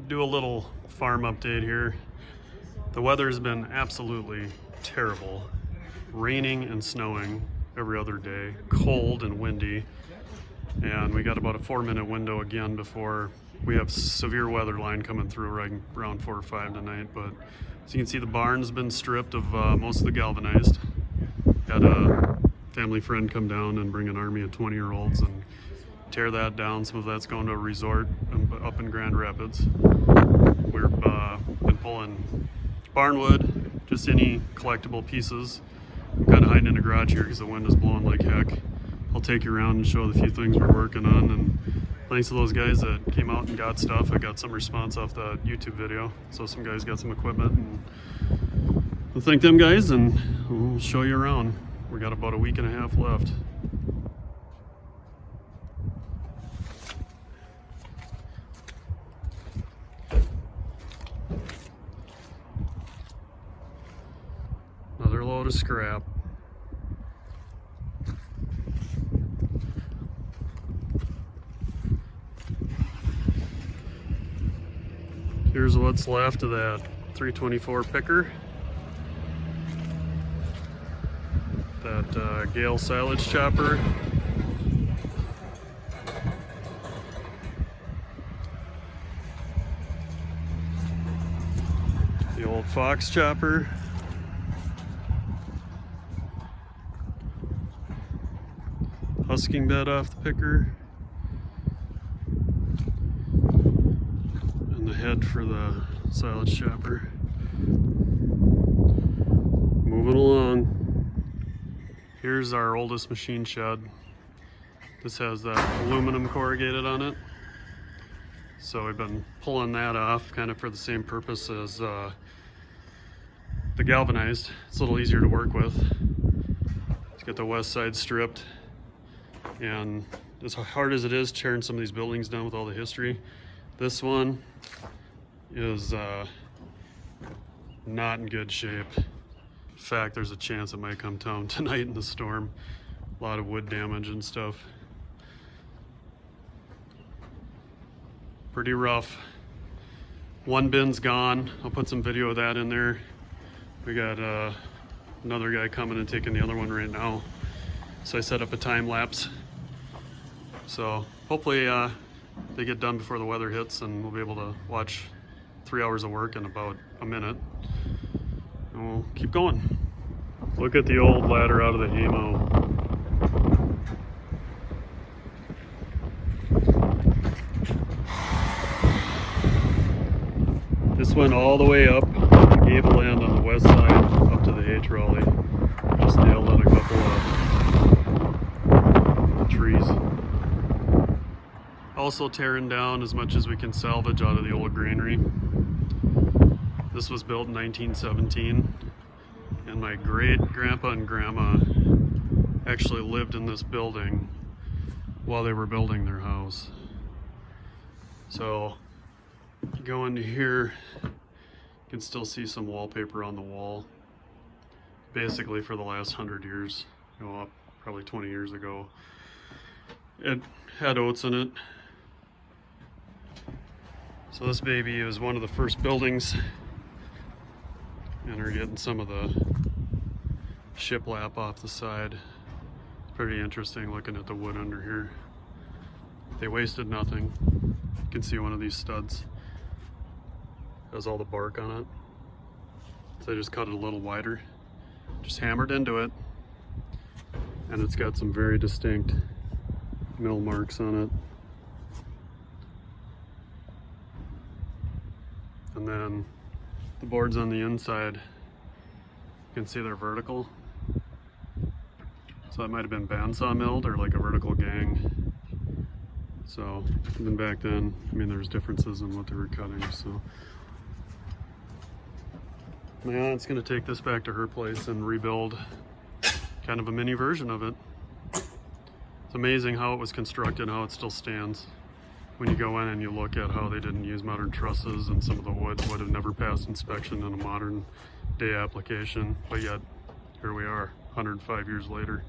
do a little farm update here. The weather's been absolutely terrible. Raining and snowing every other day, cold and windy, and we got about a 4-minute window again before we have severe weather line coming through right around 4 or 5 tonight. But as you can see, the barn's been stripped of most of the galvanized. Had a family friend come down and bring an army of 20-year-olds and tear that down. Some of that's going to a resort up in Grand Rapids. We've been pulling barnwood, just any collectible pieces. I'm kind of hiding in the garage here because the wind is blowing like heck. I'll take you around and show the few things we're working on, and thanks to those guys that came out and got stuff. I got some response off the YouTube video, so some guys got some equipment, and I'll thank them guys and we'll show you around. We got about a week and a half left. Another load of scrap. Here's what's left of that 324 picker. That Gale silage chopper. The old Fox chopper. Husking bed off the picker, and the head for the silage chopper. Moving along. Here's our oldest machine shed. This has that aluminum corrugated on it. So we've been pulling that off kind of for the same purpose as the galvanized. It's a little easier to work with. Let's get the west side stripped. And as hard as it is tearing some of these buildings down with all the history, this one is not in good shape. In fact, there's a chance it might come down tonight in the storm. A lot of wood damage and stuff. Pretty rough. One bin's gone. I'll put some video of that in there. We got another guy coming and taking the other one right now. So I set up a time lapse. So hopefully they get done before the weather hits and we'll be able to watch 3 hours of work in about a minute. And we'll keep going. Look at the old ladder out of the haymow. This went all the way up the gable end on the west side up to the hay trolley. Just nailed on a couple of trees. Also tearing down as much as we can salvage out of the old granary. This was built in 1917, and my great grandpa and grandma actually lived in this building while they were building their house. So you go into here, you can still see some wallpaper on the wall. Basically for the last 100 years, probably 20 years ago. It had oats in it. So this baby is one of the first buildings, and we're getting some of the shiplap off the side. It's pretty interesting looking at the wood under here. They wasted nothing. You can see one of these studs has all the bark on it. So I just cut it a little wider, just hammered into it, and it's got some very distinct mill marks on it. And then the boards on the inside, you can see they're vertical. So that might have been bandsaw milled or like a vertical gang. So even back then, I mean, there's differences in what they were cutting. So my aunt's gonna take this back to her place and rebuild kind of a mini version of it. It's amazing how it was constructed, how it still stands. When you go in and you look at how they didn't use modern trusses, and some of the wood would have never passed inspection in a modern day application, but yet here we are 105 years later.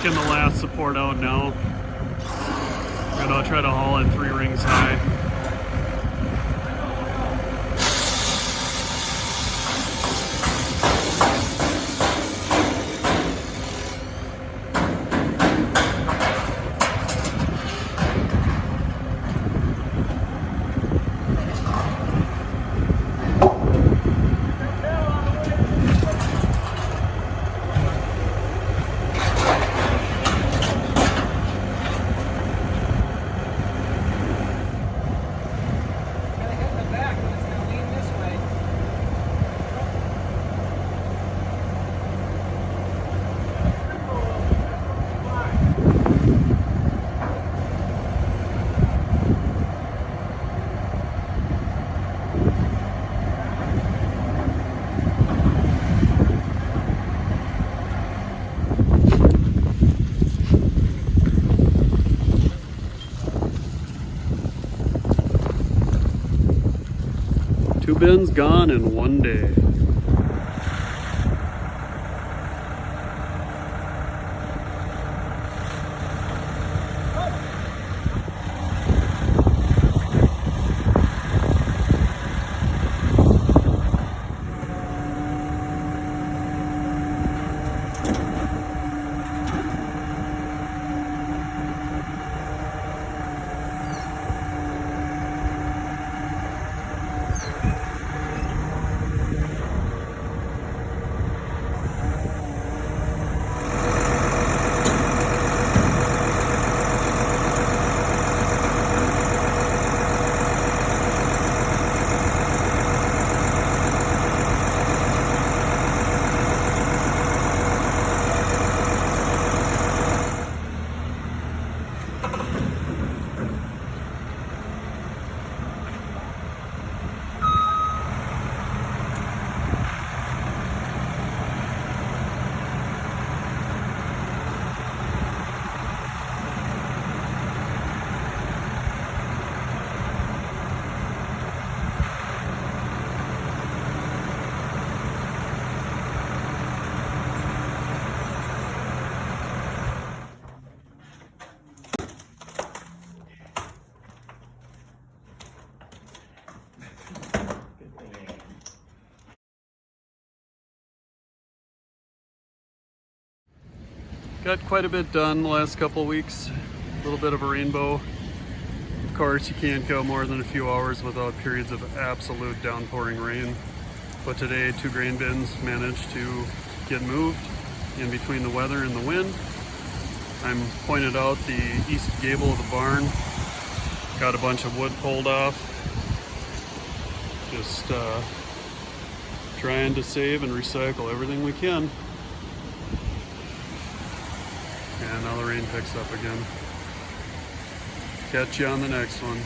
Checking the last support out now. And I'll try to haul it 3 rings high. Two bins gone in one day. Got quite a bit done the last couple of weeks. A little bit of a rainbow. Of course, you can't go more than a few hours without periods of absolute downpouring rain. But today, 2 grain bins managed to get moved in between the weather and the wind. I'm pointed out the east gable of the barn. Got a bunch of wood pulled off. Just trying to save and recycle everything we can. And now the rain picks up again. Catch you on the next one.